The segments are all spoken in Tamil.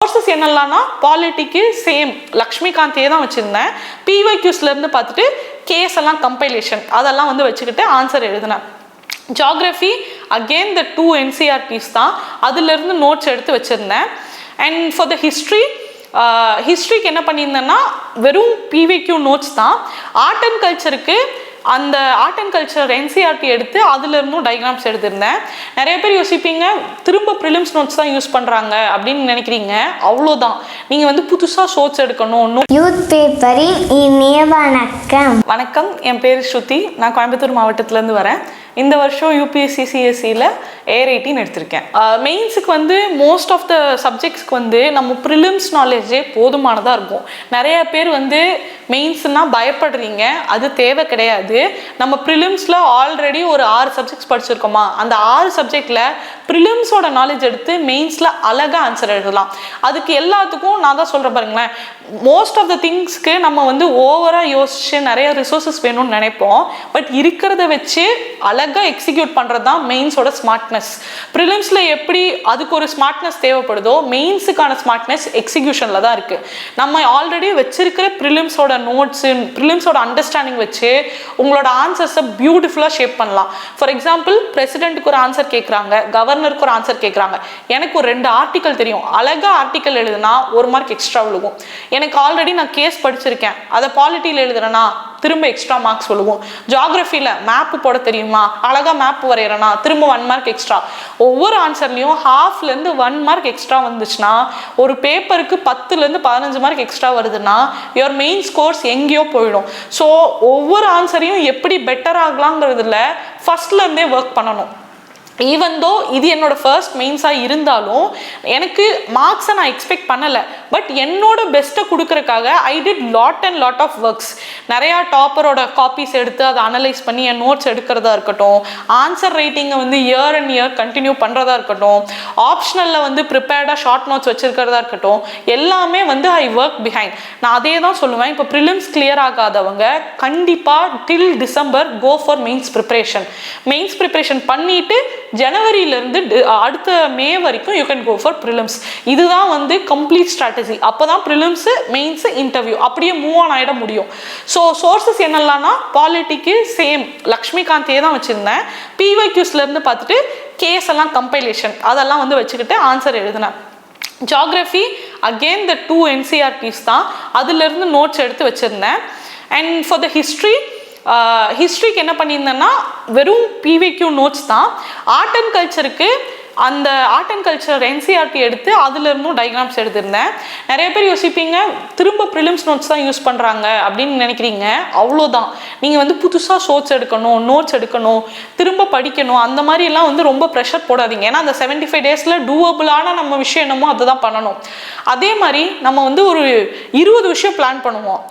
சோர்ஸஸ் என்னெல்லாம்னா பாலிட்டிக்கு சேம் லக்ஷ்மிகாந்தே தான் வச்சுருந்தேன். பிஒய்க்யூஸ்லேருந்து பார்த்துட்டு கேஸ் எல்லாம் கம்பைலேஷன் அதெல்லாம் வந்து வச்சுக்கிட்டு ஆன்சர் எழுதினேன். ஜாகிரஃபி அகெயின் த 2 NCERTs தான், அதுலேருந்து நோட்ஸ் எடுத்து வச்சுருந்தேன். அண்ட் ஃபார் த ஹிஸ்ட்ரிக்கு என்ன பண்ணியிருந்தேன்னா வெறும் பிவிக்யூ நோட்ஸ் தான். ஆர்ட் அண்ட் கல்ச்சருக்கு அந்த ஆர்ட் அண்ட் கல்ச்சர் NCERT எடுத்து அதுலேருந்தும் டயக்ராம்ஸ் எடுத்திருந்தேன். நிறைய பேர் யோசிப்பீங்க திரும்ப ப்ரிலிம்ஸ் நோட்ஸ் தான் யூஸ் பண்ணுறாங்க அப்படின்னு நினைக்கிறீங்க. அவ்வளோதான், நீங்கள் வந்து புதுசாக சோர்ஸ் எடுக்கணும். யூத் பேப்பரின் இனிய வணக்கம். வணக்கம், என் பேர் ஸ்ருதி. நான் கோயம்புத்தூர் மாவட்டத்திலேருந்து வரேன். இந்த வருஷம் UPSC CSEயில் AR18 எடுத்திருக்கேன். மெயின்ஸுக்கு வந்து மோஸ்ட் ஆஃப் த சப்ஜெக்ட்ஸ்க்கு வந்து நம்ம ப்ரிலிம்ஸ் நாலேஜே போதுமானதாக இருக்கும். நிறைய பேர் வந்து மெயின்ஸ்னால் பயப்படுறீங்க, அது தேவை கிடையாது. நம்ம ப்ரிலிம்ஸில் ஆல்ரெடி ஒரு 6 சப்ஜெக்ட்ஸ் படிச்சிருக்கோமா, அந்த 6 சப்ஜெக்டில் ப்ரிலிம்ஸோட நாலேஜ் எடுத்து மெயின்ஸில் அழகாக ஆன்சர் எழுதலாம். அதுக்கு எல்லாத்துக்கும் நான் தான் சொல்கிறேன் பாருங்களேன், மோஸ்ட் ஆஃப் த திங்ஸ்க்கு நம்ம வந்து ஓவராக யோசிச்சு நிறைய ரிசோர்ஸஸ் வேணும்னு நினைப்போம். பட் இருக்கிறத வச்சு அழகாக எக்ஸிக்யூட் பண்ணுறது தான் மெயின்ஸோட ஸ்மார்ட்னஸ். ப்ரிலிம்ஸில் எப்படி அதுக்கு ஒரு ஸ்மார்ட்னஸ் தேவைப்படுதோ மெயின்ஸுக்கான ஸ்மார்ட்னஸ் எக்ஸிக்யூஷனில் தான் இருக்குது. நம்ம ஆல்ரெடி வச்சிருக்கிற ப்ரிலிம்ஸோட நோட்ஸு ப்ரிலிம்ஸோட அண்டர்ஸ்டாண்டிங் வச்சு உங்களோட ஆன்சர்ஸை பியூட்டிஃபுல்லாக ஷேப் பண்ணலாம். ஃபார் எக்ஸாம்பிள், பிரசிடென்ட்டுக்கு ஒரு ஆன்சர் கேட்குறாங்க, கவர்னருக்கு ஒரு ஆன்சர் கேட்குறாங்க. எனக்கு ஒரு 2 ஆர்டிக்கல் தெரியும், அழகாக ஆர்டிக்கல் எழுதுனா 1 மார்க் எக்ஸ்ட்ரா விழுகும். எனக்கு ஆல்ரெடி நான் கேஸ் படிச்சிருக்கேன், அதை பாலிட்டியில் எழுதுறேன்னா திரும்ப எக்ஸ்ட்ரா மார்க்ஸ் விழுகும். ஜியாகிரஃபியில் மேப்பு போட தெரியுமா, அழகாக மேப் வரைகிறேன்னா திரும்ப 1 மார்க் எக்ஸ்ட்ரா. ஒவ்வொரு ஆன்சர்லையும் ஹாஃப்லேருந்து 1 மார்க் எக்ஸ்ட்ரா வந்துச்சுன்னா ஒரு பேப்பருக்கு 10லேருந்து 15 மார்க் எக்ஸ்ட்ரா வருதுன்னா யுவர் மெயின் ஸ்கோர்ஸ் எங்கேயோ போயிடும். ஸோ ஒவ்வொரு ஆன்சரையும் எப்படி பெட்டர் ஆகலாங்கிறதுல ஃபர்ஸ்ட்லேருந்தே ஒர்க் பண்ணணும். ஈவன் தோ இது என்னோட ஃபர்ஸ்ட் மெயின்ஸாக இருந்தாலும் எனக்கு மார்க்ஸை நான் எக்ஸ்பெக்ட் பண்ணலை. பட் என்னோட பெஸ்ட்டை கொடுக்குறக்காக I did lot of works. நிறையா டாப்பரோட காப்பீஸ் எடுத்து அதை அனலைஸ் பண்ணி என் நோட்ஸ் எடுக்கிறதா இருக்கட்டும், ஆன்சர் ரைட்டிங்கை வந்து இயர் அண்ட் இயர் கண்டினியூ பண்ணுறதா இருக்கட்டும், ஆப்ஷனலில் வந்து ப்ரிப்பேர்டாக ஷார்ட் நோட்ஸ் வச்சுருக்கிறதா இருக்கட்டும், எல்லாமே வந்து ஐ ஒர்க் பிஹைண்ட். நான் அதே தான் சொல்லுவேன். இப்போ ப்ரிலிம்ஸ் கிளியர் ஆகாதவங்க கண்டிப்பாக till December go for mains preparation பண்ணிவிட்டு ஜனவரியிலேருந்து அடுத்த மே வரைக்கும் you can go for prelims. இதுதான் வந்து கம்ப்ளீட் ஸ்ட்ராட்டஜி. அப்போ தான் ப்ரிலிம்ஸு மெயின்ஸு இன்டர்வியூ அப்படியே மூவ் ஆன் ஆகிட முடியும். ஸோ சோர்ஸஸ் என்னெல்லாம்னா பாலிட்டிக்கு சேம் லக்ஷ்மிகாந்தே தான் வச்சுருந்தேன். பிஒய்க்யூஸ்லேருந்து பார்த்துட்டு கேஸ் எல்லாம் கம்பைலேஷன் அதெல்லாம் வந்து வச்சுக்கிட்டு ஆன்சர் எழுதினேன். ஜாகிரஃபி அகெயின் த 2 NCERTs தான், அதுலேருந்து நோட்ஸ் எடுத்து வச்சுருந்தேன். அண்ட் ஃபார் த ஹிஸ்ட்ரிக்கு என்ன பண்ணியிருந்தேன்னா வெறும் பிவிக்யூ நோட்ஸ் தான். ஆர்ட் அண்ட் கல்ச்சருக்கு அந்த ஆர்ட் அண்ட் கல்ச்சர் NCERT எடுத்து அதுலேருந்தும் டயக்ராம்ஸ் எடுத்திருந்தேன். நிறைய பேர் யோசிப்பீங்க திரும்ப ப்ரிலிம்ஸ் நோட்ஸ் தான் யூஸ் பண்ணுறாங்க அப்படின்னு நினைக்கிறீங்க. அவ்வளோதான், நீங்கள் வந்து புதுசாக நோட்ஸ் எடுக்கணும், திரும்ப படிக்கணும், அந்த மாதிரிலாம் வந்து ரொம்ப ப்ரெஷர் போடாதீங்க. ஏன்னா அந்த 75 டேஸில் டூவபிளான நம்ம விஷயம் என்னமோ அதை தான் பண்ணணும். அதே மாதிரி நம்ம வந்து ஒரு 20 விஷயம் பிளான் பண்ணுவோம்.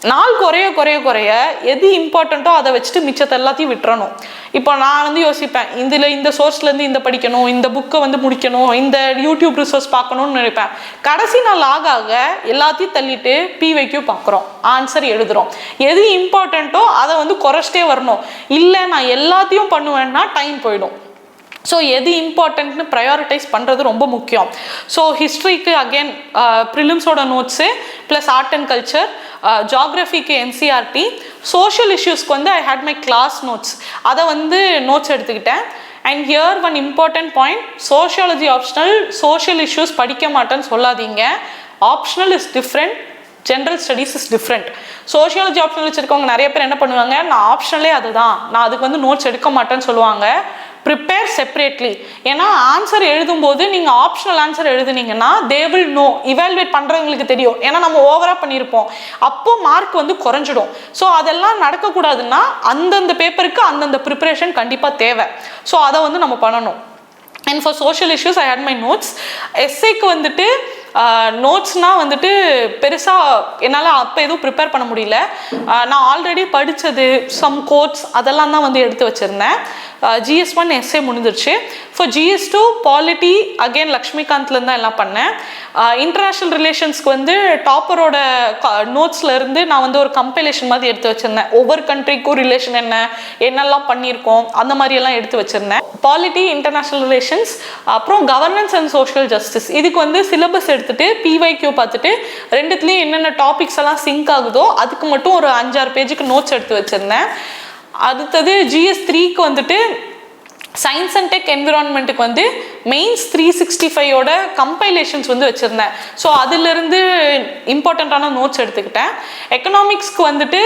நாள் குறைய எது இம்பார்ட்டண்ட்டோ அதை வச்சுட்டு மிச்சத்தை எல்லாத்தையும் விட்டுறணும். இப்போ நான் வந்து யோசிப்பேன், இந்த சோர்ஸ்லேருந்து இந்த படிக்கணும், இந்த புக்கை வந்து முடிக்கணும், இந்த யூடியூப் ரிசோர்ஸ் பார்க்கணும்னு நினைப்பேன். கடைசி நாள் ஆக எல்லாத்தையும் தள்ளிட்டு பிவைக்யூ பார்க்குறோம், ஆன்சர் எழுதுகிறோம். எது இம்பார்ட்டண்ட்டோ அதை வந்து குறைச்சிட்டே வரணும். இல்லை நான் எல்லாத்தையும் பண்ணுவேன்னா டைம் போயிடும். ஸோ எது இம்பார்ட்டன்ட்னு ப்ரையாரிட்டைஸ் பண்ணுறது ரொம்ப முக்கியம். ஸோ ஹிஸ்ட்ரிக்கு அகெயின் ப்ரிலிம்ஸோட notes plus art and culture, ஜாகிரஃபிக்கு NCERT, சோஷியல் இஷ்யூஸ்க்கு வந்து I hate my class notes, அதை வந்து நோட்ஸ் எடுத்துக்கிட்டேன். And here one important point, sociology optional, social issues படிக்க மாட்டேன்னு சொல்லாதீங்க. Optional is different, general studies is different. Sociology optional வச்சுருக்கவங்க நிறைய பேர் என்ன பண்ணுவாங்க, நான் ஆப்ஷனலே அதுதான், நான் அதுக்கு வந்து நோட்ஸ் எடுக்க மாட்டேன்னு சொல்லுவாங்க. Prepare separately. ஏன்னா ஆன்சர் எழுதும்போது நீங்கள் ஆப்ஷனல் ஆன்சர் எழுதுனீங்கன்னா தே வில் நோ, இவால்வேட் பண்ணுறவங்களுக்கு தெரியும். ஏன்னா நம்ம ஓவராக பண்ணியிருப்போம், அப்போ மார்க் வந்து குறைஞ்சிடும். ஸோ அதெல்லாம் நடக்கக்கூடாதுன்னா அந்தந்த பேப்பருக்கு அந்தந்த ப்ரிப்பரேஷன் கண்டிப்பாக தேவை. ஸோ அதை வந்து நம்ம பண்ணணும். And for social issues I hate my notes. எஸ்ஏக்கு வந்துட்டு நோட்ஸ்னால் வந்துட்டு பெருசாக என்னால் அப்போ எதுவும் ப்ரிப்பேர் பண்ண முடியல. நான் ஆல்ரெடி படித்தது சம் கோட்ஸ் அதெல்லாம் தான் வந்து எடுத்து வச்சுருந்தேன். GS1 எஸ்ஏ முடிஞ்சிருச்சு. ஃபார் GS2 பாலிட்டி அகெயின் லக்ஷ்மிகாந்த்லேருந்து தான் எல்லாம் பண்ணேன். இன்டர்நேஷ்னல் ரிலேஷன்ஸ்க்கு வந்து டாப்பரோட நோட்ஸ்லேருந்து நான் வந்து ஒரு கம்பைலேஷன் மாதிரி எடுத்து வச்சுருந்தேன். ஒவ்வொரு கண்ட்ரிக்கும் ரிலேஷன் என்னெல்லாம் பண்ணியிருக்கோம் அந்த மாதிரியெல்லாம் எடுத்து வச்சுருந்தேன். பாலிட்டி, இன்டர்நேஷ்னல் ரிலேஷன்ஸ், அப்புறம் கவர்னன்ஸ் அண்ட் சோஷியல் ஜஸ்டிஸ். இதுக்கு வந்து சிலபஸ் எடுத்துகிட்டு PYQ பார்த்துட்டு ரெண்டுத்துலேயும் என்னென்ன டாபிக்ஸ் எல்லாம் சிங்க் ஆகுதோ அதுக்கு மட்டும் ஒரு 5-6 பேஜுக்கு நோட்ஸ் எடுத்து வச்சுருந்தேன். அடுத்தது GS3க்கு வந்துட்டு சயின்ஸ் அண்ட் டெக் என்விரான்மெண்ட்டுக்கு வந்து மெயின்ஸ் 365ஓட கம்பைலேஷன்ஸ் வந்து வச்சுருந்தேன். ஸோ அதிலிருந்து இம்பார்ட்டண்ட்டான நோட்ஸ் எடுத்துக்கிட்டேன். எக்கனாமிக்ஸ்க்கு வந்துட்டு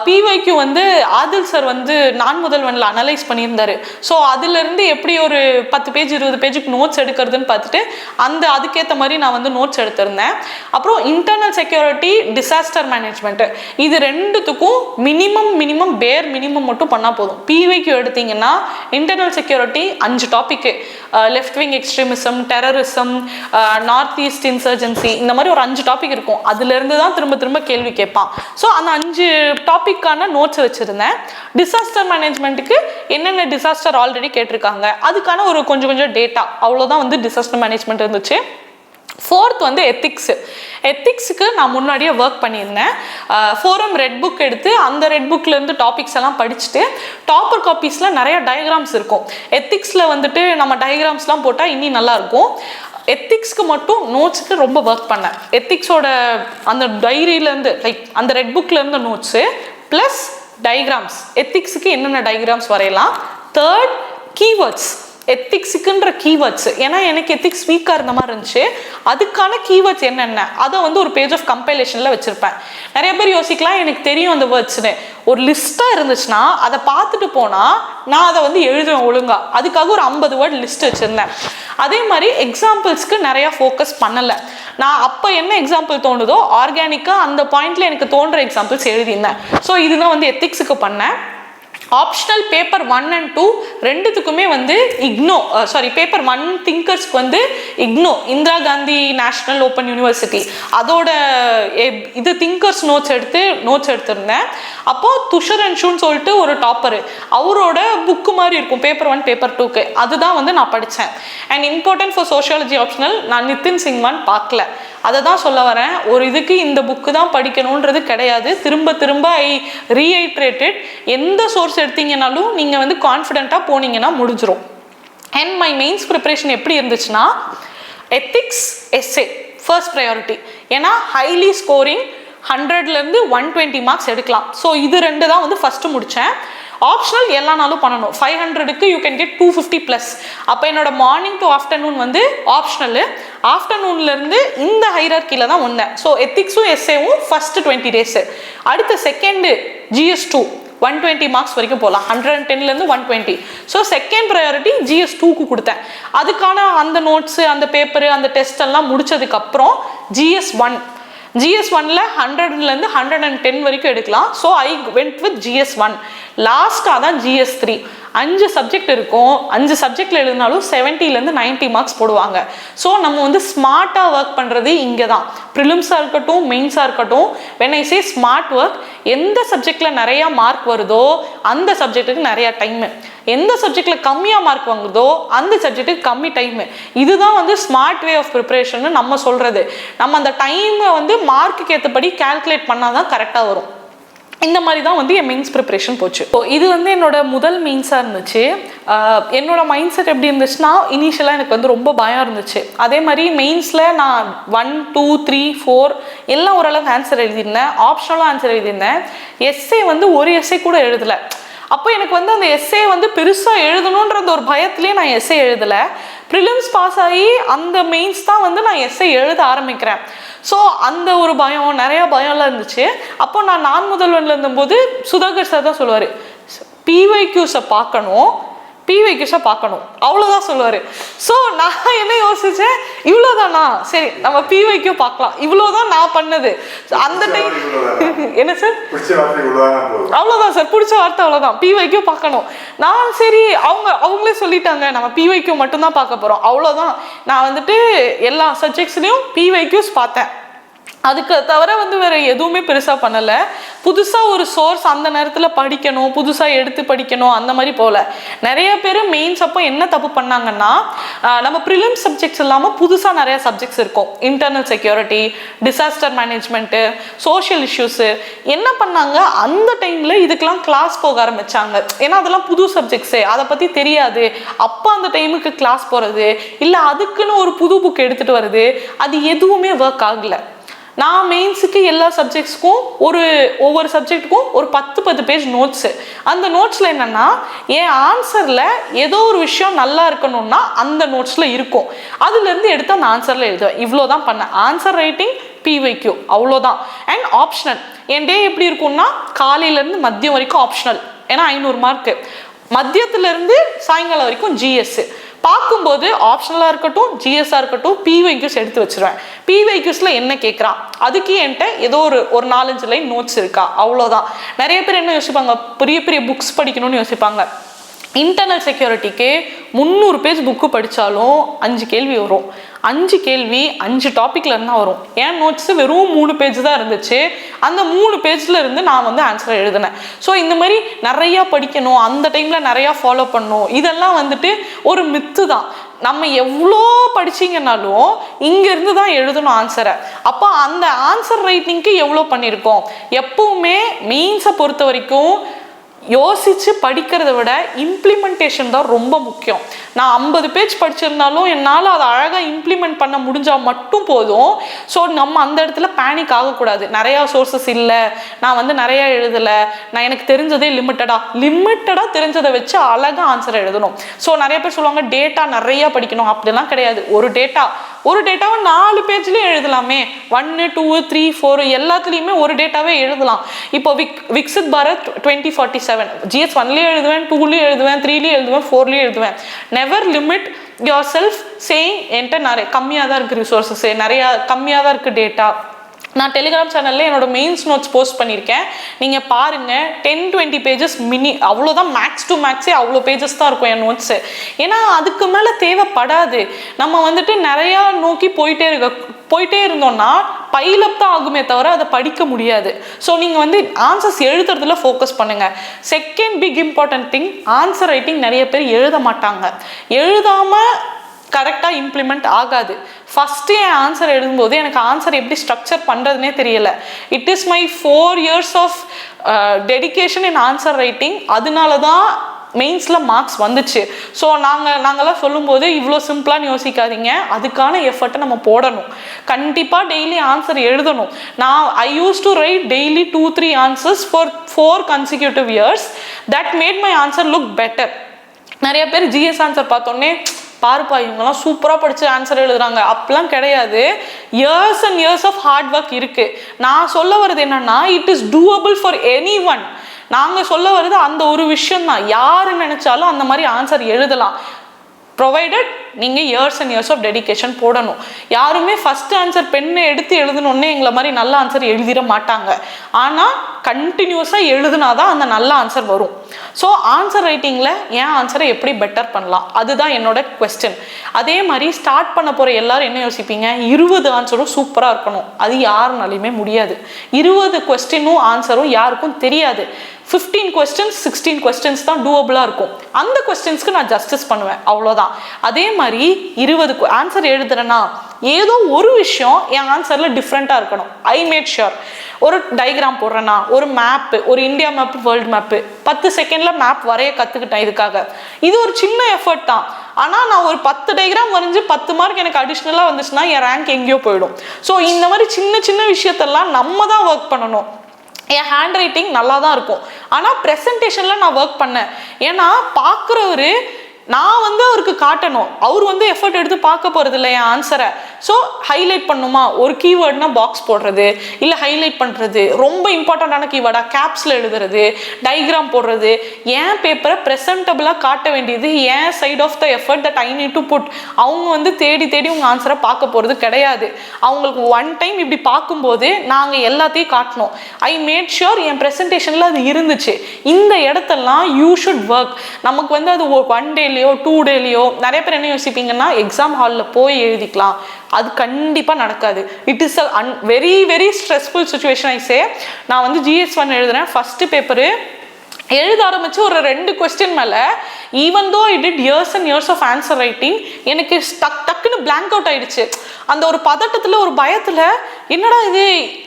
PYQ வந்து ஆதில் சார் வந்து நான் முதல்வனில் அனலைஸ் பண்ணியிருந்தாரு. ஸோ அதிலிருந்து எப்படி ஒரு 10 பேஜ் 20 பேஜுக்கு நோட்ஸ் எடுக்கிறதுன்னு பார்த்துட்டு அதுக்கேற்ற மாதிரி நான் வந்து நோட்ஸ் எடுத்திருந்தேன். அப்புறம் இன்டர்னல் செக்யூரிட்டி, டிசாஸ்டர் மேனேஜ்மெண்ட்டு, இது ரெண்டுத்துக்கும் மினிமம் பேர் மினிமம் மட்டும் பண்ணால் போதும். PYQ எடுத்தீங்கன்னா இன்டர்னல் செக்யூரிட்டி 5 டாபிக்கு, left wing extremism, terrorism, north east insurgency, இந்த மாதிரி ஒரு 5 டாபிக் இருக்கும். அதுலேருந்து தான் திரும்ப கேள்வி கேட்பான். ஸோ அந்த 5 டாப்பிக்கான நோட்ஸ் வச்சுருந்தேன். டிசாஸ்டர் மேனேஜ்மெண்ட்டுக்கு என்னென்ன டிசாஸ்டர் ஆல்ரெடி கேட்டிருக்காங்க அதுக்கான ஒரு கொஞ்சம் டேட்டா, அவ்வளோதான் வந்து டிசாஸ்டர் மேனேஜ்மெண்ட் இருந்துச்சு. 4th வந்து எத்திக்ஸுக்கு நான் முன்னாடியே ஒர்க் பண்ணியிருந்தேன். ஃபோரம் ரெட் புக் எடுத்து அந்த ரெட் புக்லேருந்து டாபிக்ஸ் எல்லாம் படிச்சுட்டு டாப்பர் காப்பீஸில் நிறைய டயக்ராம்ஸ் இருக்கும். எத்திக்ஸில் வந்துட்டு நம்ம டயக்ராம்ஸ்லாம் போட்டால் இன்னும் நல்லாயிருக்கும். எத்திக்ஸ்க்கு மட்டும் நோட்ஸுக்கு ரொம்ப ஒர்க் பண்ணேன். எத்திக்ஸோட அந்த டைரியிலேருந்து அந்த ரெட் புக்லேருந்து நோட்ஸு ப்ளஸ் டயக்ராம்ஸ், எத்திக்ஸுக்கு என்னென்ன டயக்ராம்ஸ் வரையலாம். 3rd கீவேர்ட்ஸ், எத்திக்ஸுக்குன்ற கீவேர்ட்ஸ், ஏன்னா எனக்கு எத்திக்ஸ் வீக்காக இருந்த மாதிரி இருந்துச்சு. அதுக்கான கீவேர்ட்ஸ் என்னென்ன அதை வந்து ஒரு பேஜ் ஆஃப் கம்பைலேஷனில் வச்சுருப்பேன். நிறைய பேர் யோசிக்கலாம் எனக்கு தெரியும் அந்த வேர்ட்ஸ்னு. ஒரு லிஸ்ட்டாக இருந்துச்சுன்னா அதை பார்த்துட்டு போனால் நான் அதை வந்து எழுதுவேன் ஒழுங்காக. அதுக்காக ஒரு 50 வேர்ட் லிஸ்ட் வச்சுருந்தேன். அதே மாதிரி எக்ஸாம்பிள்ஸ்க்கு நிறையா ஃபோக்கஸ் பண்ணலை. நான் அப்போ என்ன எக்ஸாம்பிள் தோணுதோ ஆர்கானிக்காக அந்த பாயிண்டில் எனக்கு தோன்ற எக்ஸாம்பிள்ஸ் எழுதியிருந்தேன். ஸோ இதுதான் வந்து எத்திக்ஸுக்கு பண்ணேன். ஆப்ஷனல் பேப்பர் 1 and 2 ரெண்டுத்துக்குமே வந்து பேப்பர் 1 திங்கர்ஸ்க்கு வந்து Indira Gandhi national open university அதோட இது திங்கர்ஸ் நோட்ஸ் எடுத்திருந்தேன். அப்போ துஷரன்ஷுன்னு சொல்லிட்டு ஒரு டாப்பரு, அவரோட புக்கு மாதிரி இருக்கும் பேப்பர் 1 பேப்பர் 2க்கு, அதுதான் வந்து நான் படித்தேன். And important for sociology optional நான் நிதின் சிங்வான் பார்க்கல. அதை தான் சொல்ல வரேன். ஒரு இதுக்கு இந்த புக்கு தான் படிக்கணுன்றது கிடையாது. திரும்ப ஐ ரீஐட்ரேட்டட், எந்த சோர்ஸ் எடுத்தீங்கன்னாலும் நீங்கள் வந்து கான்ஃபிடென்ட்டாக போனீங்கன்னா முடிஞ்சிடும். அண்ட் மை மெயின்ஸ் ப்ரிப்பரேஷன் எப்படி இருந்துச்சுன்னா எத்திக்ஸ் எஸ்ஏ ஃபர்ஸ்ட் ப்ரையாரிட்டி. ஏன்னா ஹைலி ஸ்கோரிங் 100லேருந்து 120 மார்க்ஸ் எடுக்கலாம். ஸோ இது 2 தான் வந்து ஃபஸ்ட்டு முடித்தேன். ஆப்ஷனல் எல்லா நாளும் பண்ணணும். 500க்கு யூ கேன் கெட் 250+. அப்போ என்னோட மார்னிங் டு ஆஃப்டர்நூன் வந்து ஆப்ஷனலு, ஆஃப்டர்நூன்லேருந்து இந்த ஹைரார்க்கியில் தான் வந்தேன். ஸோ எத்திக்ஸும் எஸ்ஏவும் ஃபஸ்ட்டு 20 டேஸு. அடுத்த செகண்டு GS2 120 மார்க்ஸ் வரைக்கும் போகலாம். 110லேருந்து 120. ஸோ செகண்ட் ப்ரையாரிட்டி GS2க்கு கொடுத்தேன். அதுக்கான அந்த நோட்ஸு, அந்த பேப்பரு, அந்த டெஸ்ட் எல்லாம் முடிச்சதுக்கப்புறம் GS1ல் 100லேருந்து 110 வரைக்கும் எடுக்கலாம். So I went with GS1. லாஸ்ட்டாக தான் GS3. 5 சப்ஜெக்ட் இருக்கும். 5 சப்ஜெக்டில் எழுதினாலும் 70லேருந்து 90 மார்க்ஸ் போடுவாங்க. ஸோ நம்ம வந்து ஸ்மார்ட்டாக ஒர்க் பண்ணுறது இங்கே தான். ப்ரிலிம்ஸாக இருக்கட்டும், மெயின்ஸாக இருக்கட்டும், when I say smart work, எந்த சப்ஜெக்டில் நிறையா மார்க் வருதோ அந்த சப்ஜெக்ட்டுக்கு நிறையா டைமு, எந்த சப்ஜெக்டில் கம்மியாக மார்க் வாங்குதோ அந்த சப்ஜெக்ட்டுக்கு கம்மி டைமு. இதுதான் வந்து ஸ்மார்ட் வே ஆஃப் ப்ரிப்பரேஷன் நம்ம சொல்கிறது. நம்ம அந்த டைமை வந்து மார்க்குக்கு ஏற்றபடி கால்குலேட் பண்ணால் தான் கரெக்டாக வரும். இந்த மாதிரி தான் வந்து என் மெயின்ஸ் ப்ரிப்பரேஷன் போச்சு. ஸோ இது வந்து என்னோட முதல் மெயின்ஸாக இருந்துச்சு. என்னோட மைண்ட் செட் எப்படி இருந்துச்சுன்னா இனிஷியலாக எனக்கு வந்து ரொம்ப பயம் இருந்துச்சு. அதே மாதிரி மெயின்ஸில் நான் 1, 2, 3, 4 எல்லாம் ஓரளவுக்கு ஆன்சர் எழுதியிருந்தேன். ஆப்ஷனலாக ஆன்சர் எழுதியிருந்தேன். எஸ்ஏ வந்து ஒரு எஸ்ஏ கூட எழுதலை. அப்போ எனக்கு வந்து அந்த எஸ்ஏ வந்து பெருசாக எழுதணுன்ற ஒரு பயத்திலே நான் எஸ்ஏ எழுதலை. ப்ரிலிம்ஸ் பாஸ் ஆகி அந்த மெயின்ஸ் தான் வந்து நான் எஸ்ஏ எழுத ஆரம்பிக்கிறேன். ஸோ அந்த ஒரு பயம், நிறையா பயம்லாம் இருந்துச்சு. அப்போ நான் முதல்வனில் இருந்தபோது சுதாகர் சார் தான் சொல்லுவார், PYQஸை பார்க்கணும், அவ்வளோதான் சொல்லுவார். ஸோ நான் என்ன யோசித்தேன், இவ்வளோதானா, சரி நம்ம PYQ பார்க்கலாம், இவ்வளோதான் நான் பண்ணது அந்த டைம். என்ன சார், அவ்வளோதான் சார், பிடிச்ச வார்த்தை அவ்வளோதான், PYQ பார்க்கணும். நான் சரி அவங்களே சொல்லிட்டாங்க நம்ம PYQ மட்டும்தான் பார்க்க போகிறோம், அவ்வளோதான். நான் வந்துட்டு எல்லா சப்ஜெக்ட்ஸ்லையும் PYQs பார்த்தேன். அதுக்கு தவிர வந்து வேற எதுவுமே பெருசா பண்ணல. புதுசா ஒரு சோர்ஸ் அந்த நேரத்துல படிக்கணும், புதுசா எடுத்து படிக்கணும் அந்த மாதிரி போல. நிறைய பேர் மெயின்ஸ் அப்போ என்ன தப்பு பண்ணாங்கன்னா, நம்ம ப்ரிலிம்ஸ் சப்ஜெக்ட்ஸ் இல்லாம புதுசா நிறைய சப்ஜெக்ட்ஸ் இருக்கும். Internal security, disaster management, social issues. என்ன பண்ணாங்க, அந்த டைம்ல இதுக்கெல்லாம் கிளாஸ் போக ஆரம்பிச்சாங்க. ஏன்னா அதெல்லாம் புது சப்ஜெக்ட்ஸு, அதை பத்தி தெரியாது. அப்போ அந்த டைமுக்கு கிளாஸ் போறது இல்ல அதுக்குன்னு ஒரு புது புக் எடுத்துட்டு வருது, அது எதுவுமே ஒர்க் ஆகல. நான் மெயின்ஸுக்கு எல்லா சப்ஜெக்ட்ஸ்க்கும் ஒவ்வொரு சப்ஜெக்ட்டுக்கும் ஒரு 10 பேஜ் நோட்ஸு. அந்த நோட்ஸில் என்னென்னா, என் ஆன்சரில் ஏதோ ஒரு விஷயம் நல்லா இருக்கணும்னா அந்த நோட்ஸில் இருக்கும். அதுலேருந்து எடுத்து அந்த ஆன்சரில் எழுதுவேன். இவ்வளோ தான் பண்ணேன். ஆன்சர் ரைட்டிங், PYQ அவ்வளோதான். And optional. என் டே எப்படி இருக்கும்னா, காலையிலேருந்து மதியம் வரைக்கும் ஆப்ஷனல். ஏன்னா 500 மார்க்கு. மதியத்துலேருந்து சாயங்காலம் வரைக்கும் GS. பார்க்கும்போது ஆப்ஷனலாக இருக்கட்டும், GS-ஆக இருக்கட்டும், PYQs எடுத்து வச்சிருவேன். PYQஸில் என்ன கேட்குறான், அதுக்கு என்கிட்ட ஏதோ ஒரு 4-5 லைன் நோட்ஸ் இருக்கா, அவ்வளோதான். நிறைய பேர் என்ன யோசிப்பாங்க, பெரிய பெரிய புக்ஸ் படிக்கணும்னு யோசிப்பாங்க. இன்டர்னல் செக்யூரிட்டிக்கு 300 பேஜ் புக்கு படித்தாலும் 5 கேள்வி வரும். 5 கேள்வி 5 டாப்பிக்ல இருந்தா வரும். என் நோட்ஸ் வெறும் 3 பேஜ் தான் இருந்துச்சு. அந்த 3 பேஜ்ல இருந்து நான் வந்து ஆன்சர் எழுதினேன். ஸோ இந்த மாதிரி நிறையா படிக்கணும், அந்த டைம்ல நிறையா ஃபாலோ பண்ணணும், இதெல்லாம் வந்துட்டு ஒரு மித்து தான். நம்ம எவ்வளோ படிச்சிங்கனாலும் இங்கேருந்து தான் எழுதணும் ஆன்சரை. அப்போ அந்த ஆன்சர் ரைட்டிங்க்கு எவ்வளோ பண்ணியிருக்கோம். எப்பவுமே மெயின்ஸை பொறுத்த வரைக்கும் யோசித்து படிக்கிறத விட இம்ப்ளிமெண்டேஷன் தான் ரொம்ப முக்கியம். நான் 50 பேஜ் படிச்சிருந்தாலும் என்னால் அதை அழகாக இம்ப்ளிமெண்ட் பண்ண முடிஞ்சால் மட்டும் போதும். ஸோ நம்ம அந்த இடத்துல பேனிக் நிறையா சோர்சஸ் இல்லை, நான் வந்து நிறையா எழுதலை, நான் எனக்கு தெரிஞ்சதே லிமிட்டடாக தெரிஞ்சதை வச்சு அழகாக ஆன்சர் எழுதணும். ஸோ நிறைய பேர் சொல்லுவாங்க டேட்டா நிறையா படிக்கணும். அப்படிலாம் கிடையாது. ஒரு டேட்டாவை 4 பேஜ்லேயும் எழுதலாமே. 1, 2, 3, 4 எல்லாத்துலேயுமே ஒரு டேட்டாவே எழுதலாம். இப்போ விக்சித் பாரத் 2047 GS 1லேயும் எழுதுவேன், 2லேயும் எழுதுவேன், 3லேயும் எழுதுவேன், 4லேயும் எழுதுவேன். Never limit your self saying என்கிட்ட நிறைய கம்மியாக தான் இருக்குது ரிசோர்ஸஸ், நிறையா கம்மியாக தான் இருக்குது டேட்டா. நான் டெலிகிராம் சேனலில் என்னோட மெயின்ஸ் நோட்ஸ் போஸ்ட் பண்ணியிருக்கேன். நீங்கள் பாருங்கள். 10-20 பேஜஸ் அவ்வளோதான். மேக்ஸ் டு மேக்ஸே அவ்வளோ பேஜஸ் தான் இருக்கும் என் நோட்ஸு. ஏன்னா அதுக்கு மேலே தேவைப்படாது. நம்ம வந்துட்டு நிறையா நோக்கி போயிட்டே இருந்தோம்னா பைலப் தான் ஆகுமே தவிர அதை படிக்க முடியாது. ஸோ நீங்கள் வந்து ஆன்சர்ஸ் எழுதுறதுல ஃபோக்கஸ் பண்ணுங்கள். Second big important thing, answer writing நிறைய பேர் எழுத மாட்டாங்க. எழுதாமல் கரெக்டாக இம்ப்ளிமெண்ட் ஆகாது. ஃபஸ்ட்டு என் ஆன்சர் எழுதும்போது எனக்கு ஆன்சர் எப்படி ஸ்ட்ரக்சர் பண்ணுறதுனே தெரியலை. It is my 4 years of dedication in answer writing. அதனால தான் மெயின்ஸில் மார்க்ஸ் வந்துச்சு. ஸோ நாங்கள்லாம் சொல்லும்போது இவ்வளோ சிம்பிளான்னு யோசிக்காதீங்க. அதுக்கான எஃபர்ட்டை நம்ம போடணும். கண்டிப்பாக டெய்லி ஆன்சர் எழுதணும். I used to write daily 2-3 answers for 4 consecutive years. That made my answer look better. நிறைய பேர் GS ஆன்சர் பார்த்தோன்னே பாருப்பா இவங்கெல்லாம் சூப்பராக படித்து ஆன்சர் எழுதுறாங்க, அப்படிலாம் கிடையாது. Years and years of hard work இருக்குது. நான் சொல்ல வர்றது என்னன்னா, it is doable for anyone. நாங்கள் சொல்ல வர்றது அந்த ஒரு விஷயம்தான். யார் நினச்சாலும் அந்த மாதிரி ஆன்சர் எழுதலாம், ப்ரொவைடட் நீங்கள் years and years of dedication போடணும். யாருமே ஃபஸ்ட் ஆன்சர் பெண்ணை எடுத்து எழுதணுன்னே எங்களை மாதிரி நல்ல ஆன்சர் எழுதிட மாட்டாங்க. ஆனால் கண்டினியூஸாக எழுதுனாதான் அந்த நல்ல ஆன்சர் வரும். ஸோ ஆன்சர் ரைட்டிங்கில் என் ஆன்சரை எப்படி பெட்டர் பண்ணலாம், அதுதான் என்னோட கொஸ்டின். அதே மாதிரி ஸ்டார்ட் பண்ண போகிற எல்லாரும் என்ன யோசிப்பீங்க, 20 ஆன்சரும் சூப்பராக இருக்கணும். அது யாருனாலையுமே முடியாது. 20 கொஸ்டினும் ஆன்சரும் யாருக்கும் தெரியாது. 15 questions 16 questions தான் டூவபிளாக இருக்கும். அந்த கொஸ்டின்ஸ்க்கு நான் ஜஸ்டிஸ் பண்ணுவேன், அவ்வளோதான். அதே மாதிரி 20 ஆன்சர் எழுதுறேன்னா ஏதோ ஒரு விஷயம் என் ஆன்சரில் டிஃப்ரெண்ட்டாக இருக்கணும். I made sure. ஒரு டயக்ராம் போடுறேன்னா, ஒரு மேப்பு, ஒரு இந்தியா மேப்பு, வேர்ல்டு மேப்பு, 10 செகண்டில் மேப் வரைய கற்றுக்கிட்டேன். இதுக்காக இது ஒரு சின்ன எஃபர்ட் தான். ஆனால் நான் ஒரு 10 டயக்ராம் வரைஞ்சி 10 மார்க் எனக்கு அடிஷ்னலாக வந்துச்சுன்னா என் ரேங்க் எங்கேயோ போயிடும். ஸோ இந்த மாதிரி சின்ன சின்ன விஷயத்தெல்லாம் நம்ம தான் ஒர்க் பண்ணணும். என் ஹேண்ட் ரைட்டிங் நல்லா தான் இருக்கும், ஆனால் ப்ரெசன்டேஷனில் நான் ஒர்க் பண்ணேன். ஏன்னா பார்க்குறவர் நான் வந்து அவருக்கு காட்டணும், அவர் வந்து எஃபர்ட் எடுத்து பார்க்க போகிறது இல்லை என் ஆன்சரை. ஸோ ஹைலைட் பண்ணுமா, ஒரு கீவேர்ட்னா பாக்ஸ் போடுறது, இல்லை ஹைலைட் பண்ணுறது, ரொம்ப இம்பார்ட்டண்ட்டான கீவேர்டாக கேப்ஸில் எழுதுறது, டயக்ராம் போடுறது, என் பேப்பரை ப்ரெசன்டபுளாக காட்ட வேண்டியது என் side of the effort that I need to put. அவங்க வந்து தேடி தேடி உங்கள் ஆன்சரை பார்க்க போகிறது கிடையாது. அவங்களுக்கு ஒன் டைம் இப்படி பார்க்கும்போது நாங்கள் எல்லாத்தையும் காட்டணும். ஐ மேட் ஷுர் என் ப்ரெசன்டேஷனில் அது இருந்துச்சு. இந்த இடத்தெல்லாம் யூ ஷுட் ஒர்க். நமக்கு வந்து அது 1 டேலையோ 2 டேலையோ, நிறைய பேர் என்ன யோசிப்பீங்கன்னா எக்ஸாம் ஹாலில் போய் எழுதிக்கலாம், அது கண்டிப்பாக நடக்காது. It is a very very stressful situation. I say, நான் வந்து GS1 எழுதுறேன். ஃபஸ்ட்டு பேப்பரு எழுத ஆரம்பிச்சு ஒரு 2 கொஸ்டின் மேலே, even though I did years and years of answer writing, எனக்கு டக்குன்னு பிளாங்க் அவுட் ஆயிடுச்சு. அந்த ஒரு பதட்டத்தில், ஒரு பயத்தில், என்னடா இது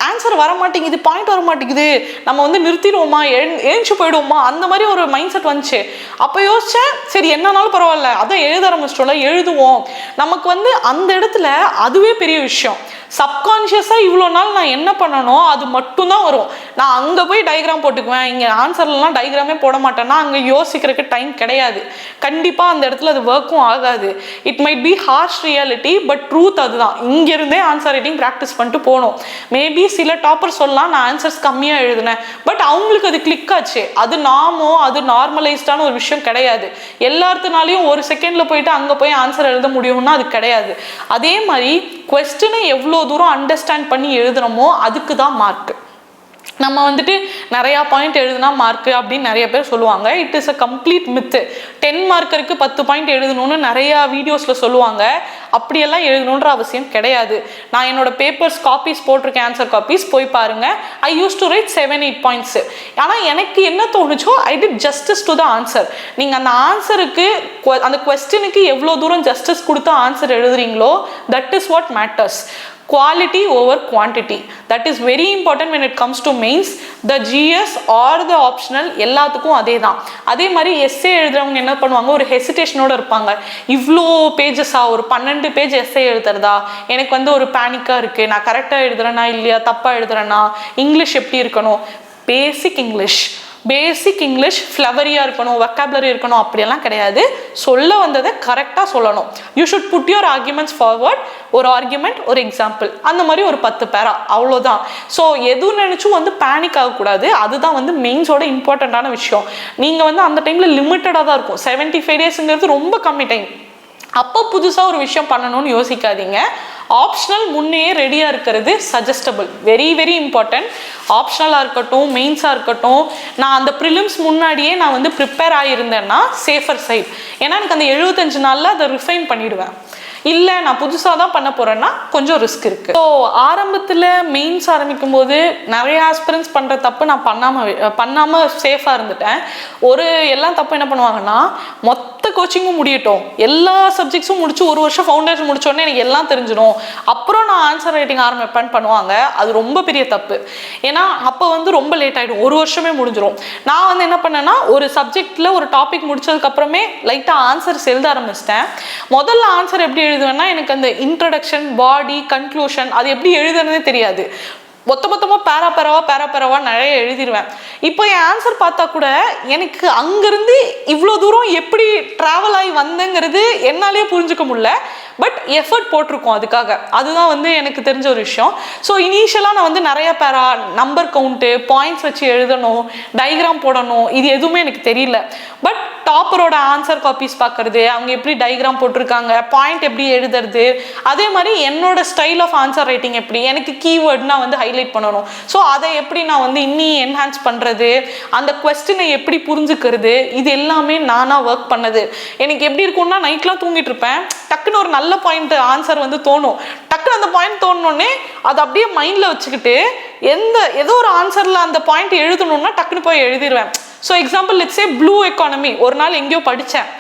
ஆன்சர் வர மாட்டேங்குது, பாயிண்ட் வர மாட்டேங்குது, நம்ம வந்து நிறுத்திடுவோமா, எழுந்து போயிடுவோமா, அந்த மாதிரி ஒரு மைண்ட் செட் வந்துச்சு. அப்போ யோசிச்சேன், சரி என்னன்னாலும் பரவாயில்ல, அதான் எழுத ஆரம்பிச்சிட்டோம்ல, எழுதுவோம். நமக்கு வந்து அந்த இடத்துல அதுவே பெரிய விஷயம். சப்கான்ஷியஸாக இவ்வளோ நாள் நான் என்ன பண்ணணும் அது மட்டும்தான் வரும். நான் அங்கே போய் டயக்ராம் போட்டுக்குவேன், இங்கே ஆன்சர்லாம் டயக்ராமே போட மாட்டேன்னா அங்கே யோசிக்கிறதுக்கு டைம் கிடையாது. கண்டிப்பாக அந்த இடத்துல அது ஒர்க்கும் ஆகாது. It might be harsh reality, but truth அதுதான். இங்கேருந்தே ஆன்சர் ரைட்டிங் ப்ராக்டிஸ் பண்ணிட்டு போகணும். மேபி சில டாப்பர் சொல்லலாம் நான் ஆன்சர்ஸ் கம்மியாக எழுதினேன், பட் அவங்களுக்கு அது கிளிக் ஆச்சு. அது அது நார்மலைஸ்டான ஒரு விஷயம் கிடையாது. எல்லாத்துனாலையும் ஒரு செகண்டில் போயிட்டு அங்கே போய் ஆன்சர் எழுத முடியும்னா அது கிடையாது. அதே மாதிரி கொஸ்டினை எவ்வளோ தூரம் அண்டர்ஸ்டாண்ட் பண்ணி எழுதுறோமோ அதுக்கு தான் மார்க். நம்ம வந்துட்டு நிறையா பாயிண்ட் எழுதுனா மார்க்கு அப்படின்னு நிறைய பேர் சொல்லுவாங்க. It is a complete myth. 10 மார்க்கருக்கு 10 பாயிண்ட் எழுதணும்னு நிறையா வீடியோஸில் சொல்லுவாங்க. அப்படியெல்லாம் எழுதணுன்ற அவசியம் கிடையாது. நான் என்னோட பேப்பர்ஸ் காப்பீஸ் போட்டிருக்கேன், ஆன்சர் காப்பீஸ் போய் பாருங்க. I used to write 7-8 points. ஆனால் எனக்கு என்ன தோணுச்சோ I did justice to the answer. நீங்கள் அந்த ஆன்சருக்கு, அந்த கொஸ்டினுக்கு எவ்வளோ தூரம் ஜஸ்டிஸ் கொடுத்து ஆன்சர் எழுதுறீங்களோ that is what matters. Quality over quantity, that is very important when it comes to mains. The GS or the optional எல்லாத்துக்கும் அதே தான். அதே மாதிரி எஸ்ஏ எழுதுறவங்க என்ன பண்ணுவாங்க, ஒரு ஹெசிடேஷனோட இருப்பாங்க. இவ்வளோ பேஜஸா, ஒரு 12 பேஜ் எஸ்ஏ எழுதுறதா, எனக்கு வந்து ஒரு பேனிக்காக இருக்குது, நான் கரெக்டாக எழுதுறேன்னா இல்லையா, தப்பாக எழுதுறேன்னா, இங்கிலீஷ் எப்படி இருக்கணும், பேசிக் இங்கிலீஷ் ஃப்ளவரியாக இருக்கணும், வெக்காபுலரி இருக்கணும், அப்படியெல்லாம் கிடையாது. சொல்ல வந்ததை கரெக்டாக சொல்லணும். You should put your arguments forward. ஒரு ஆர்குமெண்ட், ஒரு எக்ஸாம்பிள், அந்த மாதிரி ஒரு 10 பேரா, அவ்வளோதான். ஸோ எதுவும் நினச்சும் வந்து பேனிக் ஆகக்கூடாது. அதுதான் வந்து மெயின்ஸோட இம்பார்ட்டண்ட்டான விஷயம். நீங்கள் வந்து அந்த டைமில் லிமிட்டடாக தான் இருக்கும். 75 டேஸுங்கிறது ரொம்ப கம்மி டைம். அப்போ புதுசாக ஒரு விஷயம் பண்ணணும்னு யோசிக்காதீங்க. ஆப்ஷனல் முன்னே ரெடியாக இருக்கிறது சஜஸ்டபிள், வெரி வெரி இம்பார்ட்டன்ட். ஆப்ஷனலாக இருக்கட்டும், மெயின்ஸாக இருக்கட்டும், நான் அந்த ப்ரிலிம்ஸ் முன்னாடியே நான் வந்து ப்ரிப்பேர் ஆகியிருந்தேன்னா சேஃபர் சைட். ஏன்னா எனக்கு அந்த 75 நாளில் அதை ரிஃபைன் பண்ணிவிடுவேன். இல்லை நான் புதுசாக தான் பண்ண போகிறேன்னா கொஞ்சம் ரிஸ்க் இருக்குது. ஸோ ஆரம்பத்தில் மெயின்ஸ் ஆரம்பிக்கும் போது நிறைய ஆஸ்பிரன்ஸ் பண்ணுற தப்பு நான் பண்ணாமல் சேஃபாக இருந்துட்டேன். எல்லாம் தப்பு என்ன பண்ணுவாங்கன்னா, மொத்த கோச்சிங்கும் முடியட்டும், எல்லா சப்ஜெக்ட்ஸும் முடிச்சு 1 வருஷம் ஃபவுண்டேஷன் முடிச்சோடனே எனக்கு எல்லாம் தெரிஞ்சிடும், அப்புறம் நான் ஆன்சர் ரைட்டிங் ஆரம்பிப்பேன்னு பண்ணுவாங்க. அது ரொம்ப பெரிய தப்பு. ஏன்னா அப்போ வந்து ரொம்ப லேட் ஆகிடும், 1 வருஷமே முடிஞ்சிடும். நான் வந்து என்ன பண்ணேன்னா, ஒரு சப்ஜெக்டில் ஒரு டாபிக் முடிச்சதுக்கப்புறமே லைட்டாக ஆன்சர்ஸ் எழுத ஆரம்பிச்சிட்டேன். முதல்ல ஆன்சர் எப்படி எழுதுவேன்னா, எனக்கு அந்த இன்ட்ரடக்ஷன், பாடி, கன்க்ளூஷன் அது எப்படி எழுதுனதே தெரியாது. மொத்தமாக பேராவா நிறைய எழுதிடுவேன். இப்போ என் ஆன்சர் பார்த்தா கூட எனக்கு அங்கேருந்து இவ்வளோ தூரம் எப்படி ட்ராவல் ஆகி வந்தேங்கிறது என்னாலே புரிஞ்சுக்க முடியல. பட் எஃபர்ட் போட்டிருக்கோம் அதுக்காக. அதுதான் வந்து எனக்கு தெரிஞ்ச ஒரு விஷயம். ஸோ இனிஷியலாக நான் வந்து நிறைய நம்பர் கவுண்ட்டு, பாயிண்ட்ஸ் வச்சு எழுதணும், டயக்ராம் போடணும், இது எதுவுமே எனக்கு தெரியல. பட் டாப்பரோட ஆன்சர் காப்பீஸ் பார்க்குறது, அவங்க எப்படி டயக்ராம் போட்டிருக்காங்க, பாயிண்ட் எப்படி எழுதுறது, அதே மாதிரி என்னோட ஸ்டைல் ஆஃப் ஆன்சர் ரைட்டிங் எப்படி, எனக்கு கீவேர்ட்னா வந்து ஹைலைட் பண்ணணும், ஸோ அதை எப்படி நான் வந்து இன்னும் என்ஹான்ஸ் பண்ணுறது, அந்த கொஸ்டினை எப்படி புரிஞ்சுக்கிறது, இது எல்லாமே நானாக ஒர்க் பண்ணது. எனக்கு எப்படி இருக்கும்னா, நைட்லாம் தூங்கிட்டு இருப்பேன், டக்குன்னு ஒரு நல்ல பாயிண்ட் ஆன்சர் வந்து தோணும். டக்குன்னு அந்த பாயிண்ட் தோணுனோடனே அதை அப்படியே மைண்டில் வச்சுக்கிட்டு ஏதோ ஒரு ஆன்சரில் அந்த பாயிண்ட் எழுதணும்னா டக்குன்னு போய் எழுதிடுவேன். So example let's say blue economy, ஒரு நாள் எங்கேயோ படித்தேன்,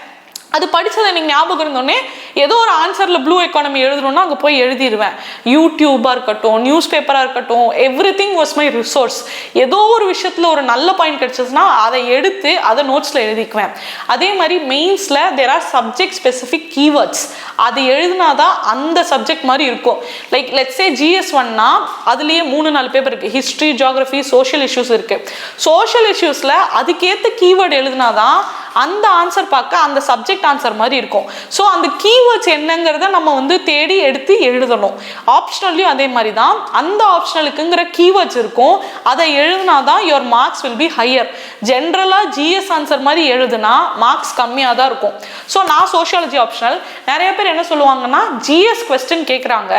அது படித்தது எனக்கு ஞாபகம் இருந்தோடனே ஏதோ ஒரு ஆன்சரில் ப்ளூ எக்கானமி எழுதணும்னா அங்கே போய் எழுதிடுவேன். யூடியூபாக இருக்கட்டும், நியூஸ் பேப்பராக இருக்கட்டும், எவ்ரிதிங் வாஸ் மை ரிசோர்ஸ். ஏதோ ஒரு விஷயத்தில் ஒரு நல்ல பாயிண்ட் கிடச்சிச்சுன்னா அதை எடுத்து அதை நோட்ஸில் எழுதிக்குவேன். அதே மாதிரி மெயின்ஸில் there are subject specific keywords, அது எழுதினாதான் அந்த சப்ஜெக்ட் மாதிரி இருக்கும். லைக் லெட்ஸ் சே GS1னா அதுலேயே 3-4 பேப்பர் இருக்குது, ஹிஸ்ட்ரி, ஜியாகிரஃபி, சோஷியல் இஷ்யூஸ் இருக்குது. சோஷியல் இஷ்யூஸில் அதுக்கேற்ற கீவேர்டு எழுதினாதான் அந்த ஆன்சர் பார்க்க அந்த சப்ஜெக்ட் ஆன்சர் மாதிரி இருக்கும். ஸோ அந்த கீவேர்ட்ஸ் என்னங்கிறத நம்ம வந்து தேடி எடுத்து எழுதணும். ஆப்ஷனல்லையும் அதே மாதிரி தான், அந்த ஆப்ஷனலுக்குங்கிற கீவேர்ட்ஸ் இருக்கும், அதை எழுதினாதான் your marks will be higher. ஜென்ரலாக GS ஆன்சர் மாதிரி எழுதுனா மார்க்ஸ் கம்மியாக தான் இருக்கும். ஸோ நான் சோஷியாலஜி ஆப்ஷனல், நிறைய பேர் என்ன சொல்லுவாங்கன்னா GS கொஸ்டின் கேட்குறாங்க,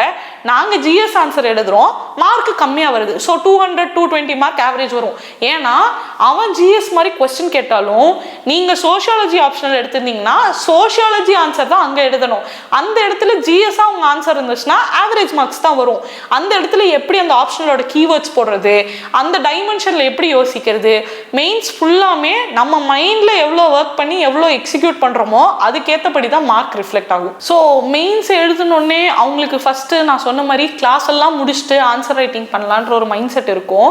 நாங்கள் ஜிஎஸ் ஆன்சர் எழுதுகிறோம், மார்க் கம்மியாக வருது. ஸோ 200 220 மார்க் ஆவரேஜ் வரும். ஏன்னா அவன் ஜிஎஸ் மாதிரி கொஸ்டின் கேட்டாலும் நீங்கள் சோஷியாலஜி ஆப்ஷனல் எடுத்திருந்தீங்கன்னா சோஷியாலஜி ஆன்சர் தான் அங்கே எழுதணும். அந்த இடத்துல ஜிஎஸ்ஸாக உங்கள் ஆன்சர் இருந்துச்சுன்னா ஆவரேஜ் மார்க்ஸ் தான் வரும். அந்த இடத்துல எப்படி அந்த ஆப்ஷனலோட கீவேர்ட்ஸ் போடுறது, அந்த டைமென்ஷனில் எப்படி யோசிக்கிறது, மெயின்ஸ் ஃபுல்லாமே நம்ம மைண்டில் எவ்வளோ ஒர்க் பண்ணி எவ்வளோ எக்ஸிக்யூட் பண்ணுறோமோ அதுக்கேற்றபடி தான் மார்க் ரிஃப்ளெக்ட் ஆகும். ஸோ மெயின்ஸ் எழுதணுன்னே அவங்களுக்கு ஃபஸ்ட்டு நான் சொன்ன மாதிரி கிளாஸ் எல்லாம் முடிச்சுட்டு ஆன்சர் ரைட்டிங் பண்ணலான்ற ஒரு மைண்ட் செட் இருக்கும்.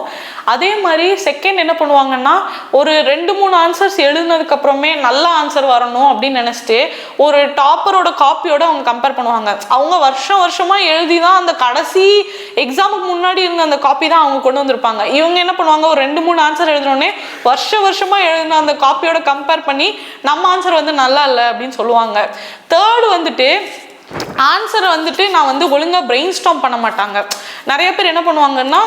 அதே மாதிரி செகண்ட் என்ன பண்ணுவாங்கன்னா, ஒரு 2-3 ஆன்சர்ஸ் எழுதுனதுக்கப்புறமே நல்ல ஆன்சர் வரணும் அப்படின்னு நினச்சிட்டு ஒரு டாப்பரோட காப்பியோட அவங்க கம்பேர் பண்ணுவாங்க. அவங்க வருஷமாக எழுதி தான் அந்த கடைசி எக்ஸாமுக்கு முன்னாடி இருந்த அந்த காப்பி தான் அவங்க கொண்டு வந்திருப்பாங்க. இவங்க என்ன பண்ணுவாங்க, ஒரு 2-3 ஆன்சர் எழுதினோடனே வருஷமாக எழுதின அந்த காப்பியோட கம்பேர் பண்ணி நம்ம ஆன்சர் வந்து நல்லா இல்லை அப்படின்னு சொல்லுவாங்க. தேர்டு வந்துட்டு ஆன்சரை வந்துட்டு நான் வந்து ஒழுங்காக பிரெயின் ஸ்டார்ம் பண்ண மாட்டாங்க. நிறைய பேர் என்ன பண்ணுவாங்கன்னா,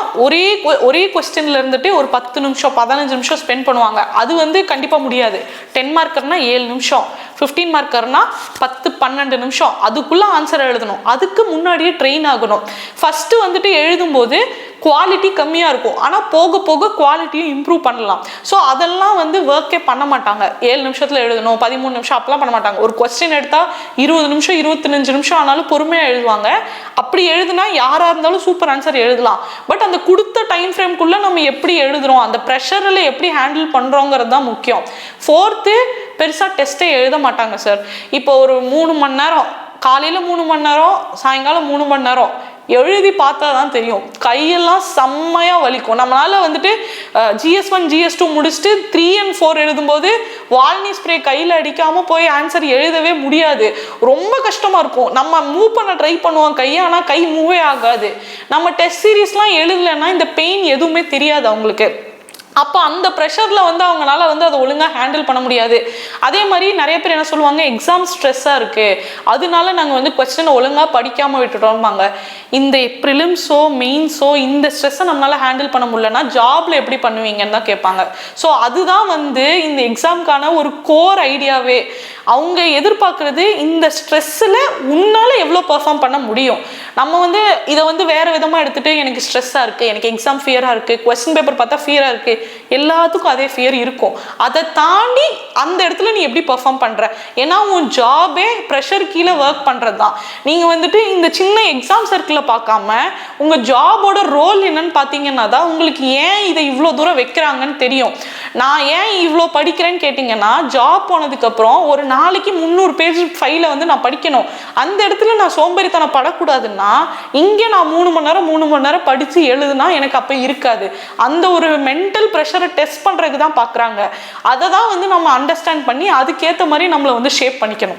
ஒரே கொஸ்டின்ல இருந்துட்டு ஒரு 10 நிமிஷம் 15 நிமிஷம் ஸ்பெண்ட் பண்ணுவாங்க. அது வந்து கண்டிப்பாக முடியாது. 10 மார்க்கர்னா 7 நிமிஷம், 15 மார்க்கர்னா 10-12 நிமிஷம் அதுக்குள்ளே ஆன்சர் எழுதணும். அதுக்கு முன்னாடியே ட்ரெயின் ஆகணும். ஃபஸ்ட்டு வந்துட்டு எழுதும்போது குவாலிட்டி கம்மியாக இருக்கும், ஆனால் போக போக குவாலிட்டியும் இம்ப்ரூவ் பண்ணலாம். ஸோ அதெல்லாம் வந்து ஒர்க்கே பண்ண மாட்டாங்க. 7 நிமிஷத்தில் எழுதணும், 13 நிமிஷம் அப்படிலாம் பண்ண மாட்டாங்க. ஒரு கொஸ்டின் எடுத்தால் 20 நிமிஷம் 25 நிமிஷம் ஆனாலும் பொறுமையாக எழுதுவாங்க. அப்படி எழுதுனா யாராக இருந்தாலும் சூப்பர் ஆன்சர் எழுதலாம். பட் அந்த கொடுத்த டைம் ஃப்ரேம்குள்ளே நம்ம எப்படி எழுதுகிறோம், அந்த ப்ரெஷரில் எப்படி ஹேண்டில் பண்ணுறோங்கிறது தான் முக்கியம். ஃபோர்த்து, பெருசாக டெஸ்ட்டே எழுத மாட்டாங்க சார். இப்போ ஒரு 3 மணி நேரம், காலையில் 3 மணி நேரம், சாயங்காலம் 3 மணி நேரம் எழுதி பார்த்தா தான் தெரியும். கையெல்லாம் செம்மையாக வலிக்கும். நம்மளால் வந்துட்டு GS1 GS2 முடிச்சுட்டு 3 and 4 எழுதும்போது வால்னி ஸ்ப்ரே கையில் அடிக்காமல் போய் ஆன்சர் எழுதவே முடியாது. ரொம்ப கஷ்டமாக இருக்கும். நம்ம மூவ் பண்ண ட்ரை பண்ணுவோம் கையை, ஆனால் கை மூவே ஆகாது. நம்ம டெஸ்ட் சீரீஸ்லாம் எழுதலைன்னா இந்த பெயின் எதுவுமே தெரியாது அவங்களுக்கு. அப்போ அந்த ப்ரெஷரில் வந்து அவங்களால வந்து அதை ஒழுங்காக ஹேண்டில் பண்ண முடியாது. அதே மாதிரி நிறைய பேர் என்ன சொல்லுவாங்க, எக்ஸாம் ஸ்ட்ரெஸ்ஸாக இருக்குது, அதனால நாங்கள் வந்து கொஸ்டினை ஒழுங்காக படிக்காமல் விட்டுட்டோம்பாங்க. இந்த ப்ரிலிம்ஸோ மெயின்ஸோ இந்த ஸ்ட்ரெஸ்ஸை நம்மளால் ஹேண்டில் பண்ண முடியலன்னா ஜாபில் எப்படி பண்ணுவீங்கன்னு தான் கேட்பாங்க. ஸோ அதுதான் வந்து இந்த எக்ஸாமுக்கான ஒரு கோர் ஐடியாவே. அவங்க எதிர்பார்க்குறது இந்த ஸ்ட்ரெஸ்ஸில் உன்னால் எவ்வளோ பர்ஃபார்ம் பண்ண முடியும். நம்ம வந்து இதை வந்து வேறு விதமாக எடுத்துகிட்டு எனக்கு ஸ்ட்ரெஸ்ஸாக இருக்குது, எனக்கு எக்ஸாம் ஃபியராக இருக்குது, கொஸ்டின் பேப்பர் பார்த்தா ஃபியராக இருக்குது, எல்லாத்துக்கும் அதே ஃபியர் இருக்கும். அதை தாண்டி அந்த இடத்துல நீ எப்படி பர்ஃபார்ம் பண்ணுற, ஏன்னா உன் ஜாபே ப்ரெஷர் கீழே ஒர்க் பண்ணுறது தான். நீங்கள் வந்துட்டு இந்த சின்ன எக்ஸாம் சர்க்கிளில் பார்க்காம உங்கள் ஜாபோட ரோல் என்னன்னு பார்த்தீங்கன்னா தான் உங்களுக்கு ஏன் இதை இவ்வளோ தூரம் வைக்கிறாங்கன்னு தெரியும். நான் ஏன் இவ்வளோ படிக்கிறேன்னு கேட்டிங்கன்னா, ஜாப் போனதுக்கப்புறம் ஒரு நாளைக்கு 300 பேஜ் ஃபைலை வந்து நான் படிக்கணும். அந்த இடத்துல நான் சோம்பேறித்தனம் படக்கூடாதுன்னா இங்கே நான் 3 மணி நேரம் படித்து எழுதுனா எனக்கு அப்போ இருக்காது. அந்த ஒரு மென்டல் ப்ரெஷரை டெஸ்ட் பண்ணுறதுக்கு தான் பார்க்குறாங்க. அதை தான் வந்து நம்ம அண்டர்ஸ்டாண்ட் பண்ணி அதுக்கேற்ற மாதிரி நம்மளை வந்து ஷேப் பண்ணிக்கணும்.